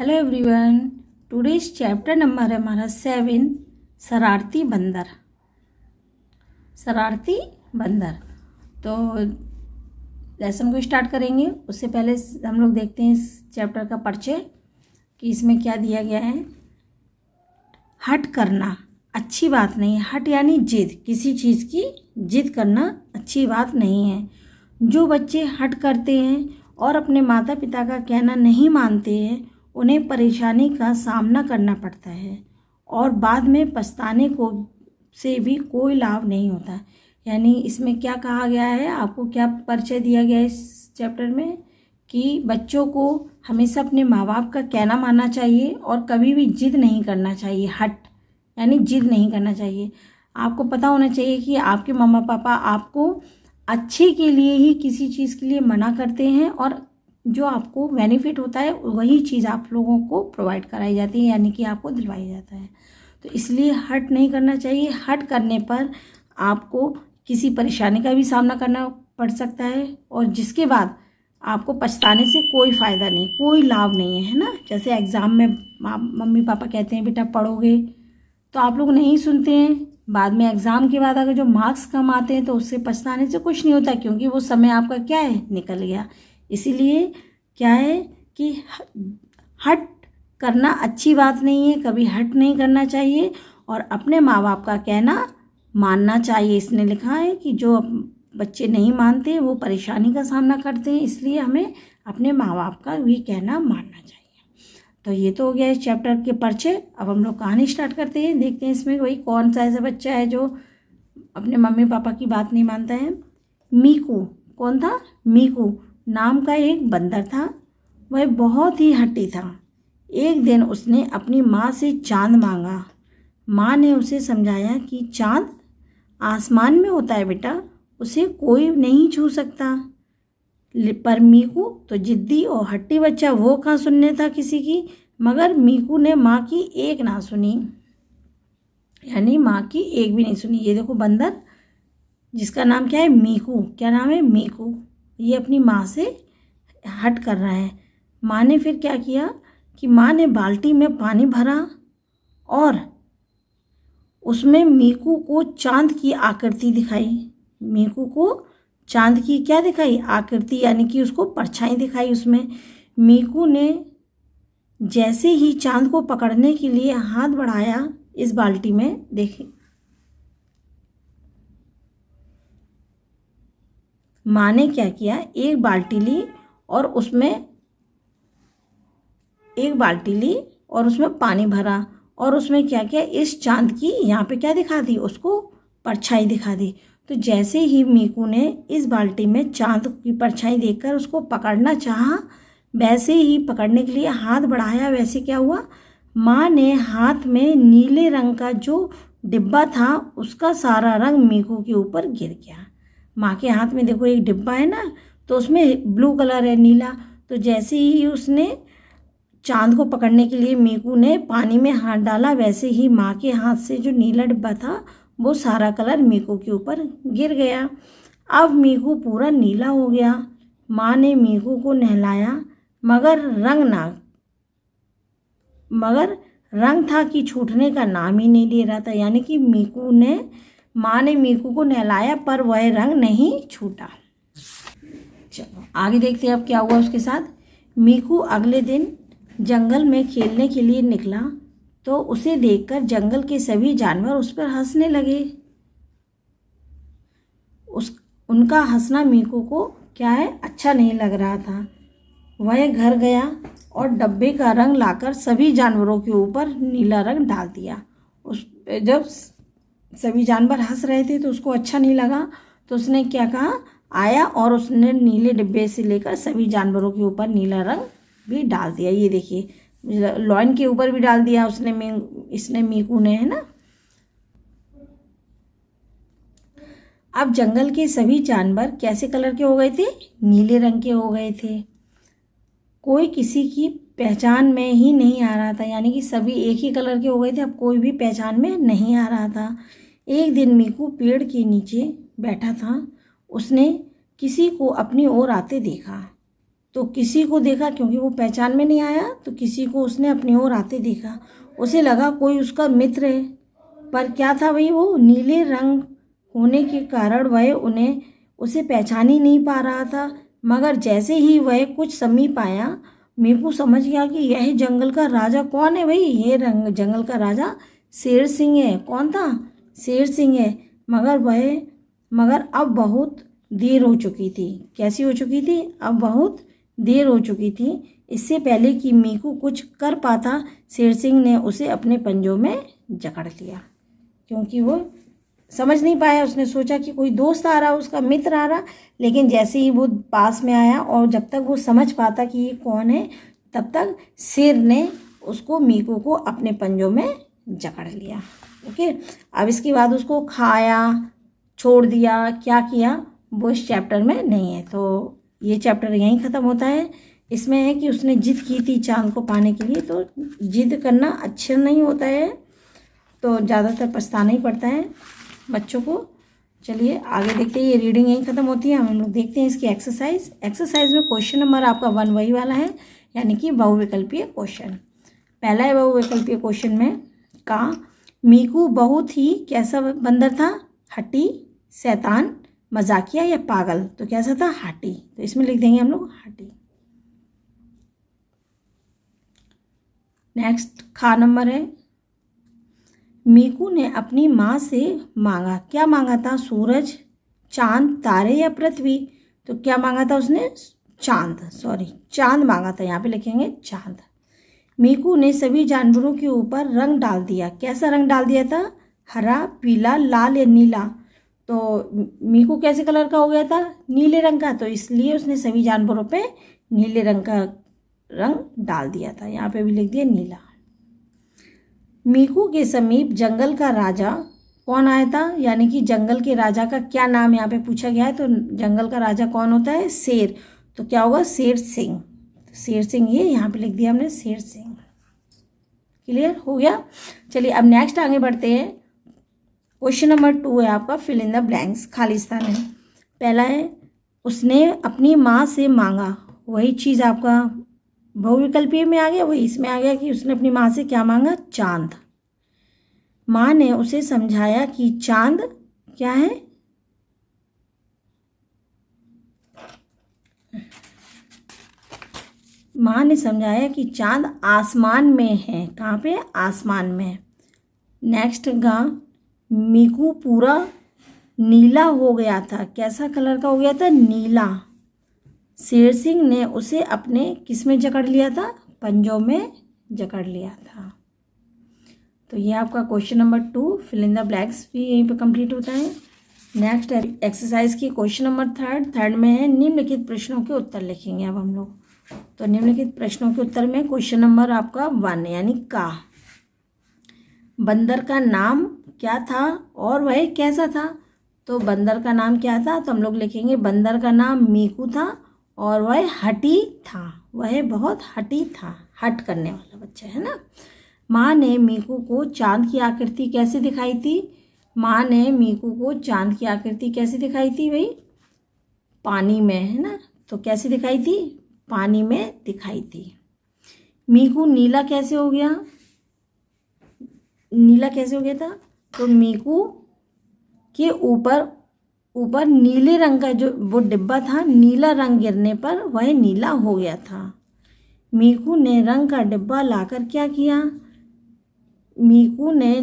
Hello everyone, today's chapter number है हमारा 7, शरारती बंदर। शरारती बंदर। तो लेसन को स्टार्ट करेंगे। उससे पहले हम लोग देखते हैं इस चैप्टर का परिचय कि इसमें क्या दिया गया है। हट करना अच्छी बात नहीं है। हट यानी जिद, किसी चीज़ की जिद करना अच्छी बात नहीं है। जो बच्चे हट करते हैं और अपने माता पिता का कहना नहीं मानते हैं, उन्हें परेशानी का सामना करना पड़ता है और बाद में पछताने को से भी कोई लाभ नहीं होता। यानी इसमें क्या कहा गया है, आपको क्या परिचय दिया गया है इस चैप्टर में कि बच्चों को हमेशा अपने माँ बाप का कहना मानना चाहिए और कभी भी जिद नहीं करना चाहिए। हट यानी जिद नहीं करना चाहिए। आपको पता होना चाहिए कि आपके मम्मा पापा आपको अच्छे के लिए ही किसी चीज़ के लिए मना करते हैं और जो आपको बेनिफिट होता है वही चीज़ आप लोगों को प्रोवाइड कराई जाती है, यानी कि आपको दिलवाई जाता है। तो इसलिए हट नहीं करना चाहिए। हट करने पर आपको किसी परेशानी का भी सामना करना पड़ सकता है और जिसके बाद आपको पछताने से कोई फ़ायदा नहीं, कोई लाभ नहीं है ना। जैसे एग्ज़ाम में मम्मी पापा कहते हैं बेटा पढ़ोगे, तो आप लोग नहीं सुनते हैं। बाद में एग्ज़ाम के बाद अगर जो मार्क्स कम आते हैं तो उससे पछताने से कुछ नहीं होता, क्योंकि वो समय आपका क्या है, निकल गया। इसीलिए क्या है कि हट करना अच्छी बात नहीं है, कभी हट नहीं करना चाहिए और अपने माँ बाप का कहना मानना चाहिए। इसने लिखा है कि जो बच्चे नहीं मानते वो परेशानी का सामना करते हैं, इसलिए हमें अपने माँ बाप का भी कहना मानना चाहिए। तो ये तो हो गया इस चैप्टर के परिचय। अब हम लोग कहानी स्टार्ट करते हैं। देखते हैं इसमें वही कौन सा ऐसा बच्चा है जो अपने मम्मी पापा की बात नहीं मानता है। मीकू। कौन था? मीकू नाम का एक बंदर था। वह बहुत ही हट्टी था। एक दिन उसने अपनी माँ से चांद मांगा। माँ ने उसे समझाया कि चांद आसमान में होता है बेटा, उसे कोई नहीं छू सकता। पर मीकू तो जिद्दी और हट्टी बच्चा, वो कहाँ सुनने था किसी की। मगर मीकू ने माँ की एक ना सुनी, यानी माँ की एक भी नहीं सुनी। ये देखो बंदर जिसका नाम क्या है, मीकू। क्या नाम है? मीकू। ये अपनी माँ से हट कर रहा है। माँ ने फिर क्या किया कि माँ ने बाल्टी में पानी भरा और उसमें मीकू को चांद की आकृति दिखाई। मीकू को चांद की क्या दिखाई? आकृति, यानी कि उसको परछाई दिखाई उसमें। मीकू ने जैसे ही चांद को पकड़ने के लिए हाथ बढ़ाया इस बाल्टी में, देखें माँ ने क्या किया, एक बाल्टी ली और उसमें पानी भरा और उसमें क्या किया, इस चांद की यहाँ पे क्या दिखा दी, उसको परछाई दिखा दी। तो जैसे ही मीकू ने इस बाल्टी में चांद की परछाई देखकर उसको पकड़ना चाहा, वैसे ही पकड़ने के लिए हाथ बढ़ाया, वैसे क्या हुआ, माँ ने हाथ में नीले रंग का जो डिब्बा था उसका सारा रंग मीकू के ऊपर गिर गया। माँ के हाथ में देखो एक डिब्बा है ना, तो उसमें ब्लू कलर है, नीला। तो जैसे ही उसने चांद को पकड़ने के लिए मीकू ने पानी में हाथ डाला, वैसे ही माँ के हाथ से जो नीला डिब्बा था वो सारा कलर मीकू के ऊपर गिर गया। अब मीकू पूरा नीला हो गया। माँ ने मीकू को नहलाया, मगर रंग था कि छूटने का नाम ही नहीं ले रहा था। यानी कि माँ ने मीकू को नहलाया पर वह रंग नहीं छूटा। चलो आगे देखते हैं अब क्या हुआ उसके साथ। मीकू अगले दिन जंगल में खेलने के लिए निकला तो उसे देखकर जंगल के सभी जानवर उस पर हंसने लगे। उनका हंसना मीकू को क्या है, अच्छा नहीं लग रहा था। वह घर गया और डब्बे का रंग लाकर सभी जानवरों के ऊपर नीला रंग डाल दिया। जब सभी जानवर हंस रहे थे तो उसको अच्छा नहीं लगा, तो उसने क्या कहा, आया और उसने नीले डिब्बे से लेकर सभी जानवरों के ऊपर नीला रंग भी डाल दिया। ये देखिए, लॉयन के ऊपर भी डाल दिया इसने मीकू ने, है ना। अब जंगल के सभी जानवर कैसे कलर के हो गए थे? नीले रंग के हो गए थे। कोई किसी की पहचान में ही नहीं आ रहा था, यानी कि सभी एक ही कलर के हो गए थे। अब कोई भी पहचान में नहीं आ रहा था। एक दिन मीकू पेड़ के नीचे बैठा था। उसने किसी को अपनी ओर आते देखा। तो किसी को देखा, क्योंकि वो पहचान में नहीं आया, तो किसी को उसने अपनी ओर आते देखा। उसे लगा कोई उसका मित्र है, पर क्या था भाई, वो नीले रंग होने के कारण वह उसे पहचान ही नहीं पा रहा था। मगर जैसे ही वह कुछ समीप आया, मीकू समझ गया कि यह जंगल का राजा कौन है भाई, ये जंगल का राजा शेर सिंह है। कौन था? शेर सिंह है। मगर अब बहुत देर हो चुकी थी। कैसी हो चुकी थी? अब बहुत देर हो चुकी थी। इससे पहले कि मीकू कुछ कर पाता, शेर सिंह ने उसे अपने पंजों में जकड़ लिया। क्योंकि वो समझ नहीं पाया, उसने सोचा कि कोई दोस्त आ रहा, उसका मित्र आ रहा, लेकिन जैसे ही वो पास में आया और जब तक वो समझ पाता कि ये कौन है, तब तक शेर ने उसको, मीकू को अपने पंजों में जकड़ लिया। ओके, अब इसके बाद उसको खाया, छोड़ दिया, क्या किया, वो इस चैप्टर में नहीं है। तो ये चैप्टर यहीं ख़त्म होता है। इसमें है कि उसने जिद की थी चांद को पाने के लिए, तो जिद करना अच्छा नहीं होता है, तो ज़्यादातर पछताना ही पड़ता है बच्चों को। चलिए आगे देखते हैं, ये रीडिंग यहीं ख़त्म होती है। हम लोग देखते हैं इसकी एक्सरसाइज में क्वेश्चन नंबर आपका 1 वही वाला है, यानी कि बहुविकल्पीय क्वेश्चन। पहला है बहुविकल्पीय क्वेश्चन में का मीकू बहुत ही कैसा बंदर था? हट्टी, शैतान, मजाकिया या पागल? तो कैसा था? हट्टी। तो इसमें लिख देंगे हम लोग हट्टी। नेक्स्ट खा नंबर है, मीकू ने अपनी माँ से मांगा। क्या मांगा था? सूरज, चांद, तारे या पृथ्वी? तो क्या मांगा था उसने? चांद मांगा था। यहाँ पे लिखेंगे चांद। मीकू ने सभी जानवरों के ऊपर रंग डाल दिया। कैसा रंग डाल दिया था? हरा, पीला, लाल या नीला? तो मीकू कैसे कलर का हो गया था? नीले रंग का। तो इसलिए उसने सभी जानवरों पे नीले रंग का रंग डाल दिया था। यहाँ पे भी लिख दिया नीला। मीकू के समीप जंगल का राजा कौन आया था? यानी कि जंगल के राजा का क्या नाम यहाँ पे पूछा गया है। तो जंगल का राजा कौन होता है? शेर। तो क्या होगा? शेर सिंह। तो शेर सिंह, ये यहाँ पे लिख दिया हमने शेर सिंह। क्लियर हो गया। चलिए अब नेक्स्ट आगे बढ़ते हैं। क्वेश्चन नंबर 2 है आपका फिल इन द ब्लैंक्स, खाली स्थान है। पहला है उसने अपनी माँ से मांगा। वही चीज़ आपका बहुविकल्पीय में आ गया, वही इसमें आ गया कि उसने अपनी माँ से क्या मांगा? चांद। माँ ने उसे समझाया कि चांद क्या है? माँ ने समझाया कि चांद आसमान में है। कहाँ पे? आसमान में। नेक्स्ट गा मीकू पूरा नीला हो गया था। कैसा कलर का हो गया था? नीला। शेर सिंह ने उसे अपने किस में जकड़ लिया था? पंजों में जकड़ लिया था। तो ये आपका question number 2 fill in the blanks भी यहीं पे कंप्लीट होता है। नेक्स्ट एक्सरसाइज की क्वेश्चन नंबर 3 में है निम्नलिखित प्रश्नों के उत्तर लिखेंगे अब हम लोग। तो निम्नलिखित प्रश्नों के उत्तर में क्वेश्चन नंबर आपका 1 यानी का, बंदर का नाम क्या था और वह कैसा था? तो बंदर का नाम क्या था? तो हम लोग लिखेंगे बंदर का नाम मीकू था और वह हठी था। वह बहुत हठी था, हट करने वाला बच्चा है ना। माँ ने मीकू को चांद की आकृति कैसे दिखाई थी? माँ ने मीकू को चांद की आकृति कैसे दिखाई थी भाई? पानी में, है ना। तो कैसे दिखाई थी? पानी में दिखाई थी। मीकू नीला कैसे हो गया? नीला कैसे हो गया था? तो मीकू के ऊपर नीले रंग का जो वो डिब्बा था, नीला रंग गिरने पर वह नीला हो गया था। मीकू ने रंग का डिब्बा लाकर क्या किया? मीकू ने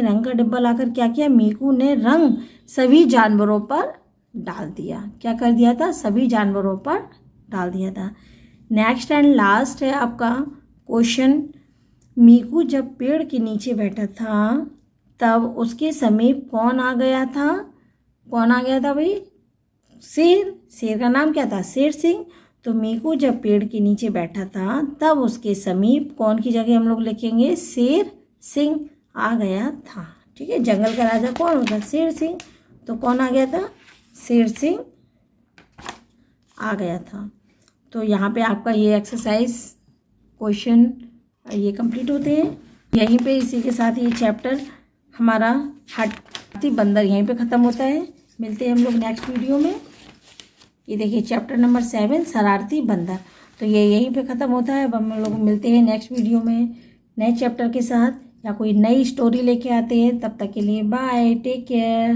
रंग का डिब्बा लाकर क्या किया? मीकू ने रंग सभी जानवरों पर डाल दिया। क्या कर दिया था? सभी जानवरों पर डाल दिया था। नेक्स्ट एंड लास्ट है आपका क्वेश्चन, मीकू जब पेड़ के नीचे बैठा था तब उसके समीप कौन आ गया था? कौन आ गया था भाई? शेर। शेर का नाम क्या था? शेर सिंह। तो मीकू जब पेड़ के नीचे बैठा था तब उसके समीप कौन की जगह हम लोग लिखेंगे? शेर सिंह आ गया था। ठीक है, जंगल का राजा कौन होता? शेर सिंह। तो कौन आ गया था? शेर सिंह आ गया था। तो यहाँ पे आपका ये एक्सरसाइज क्वेश्चन ये कंप्लीट होते हैं। यहीं पे इसी के साथ ये चैप्टर हमारा हाथी बंदर यहीं पे ख़त्म होता है। मिलते हैं हम लोग नेक्स्ट वीडियो में। ये देखिए चैप्टर नंबर 7 शरारती बंदर। तो ये यहीं पे ख़त्म होता है। अब हम लोग मिलते हैं नेक्स्ट वीडियो में नए चैप्टर के साथ या कोई नई स्टोरी लेके आते हैं। तब तक के लिए बाय, टेक केयर।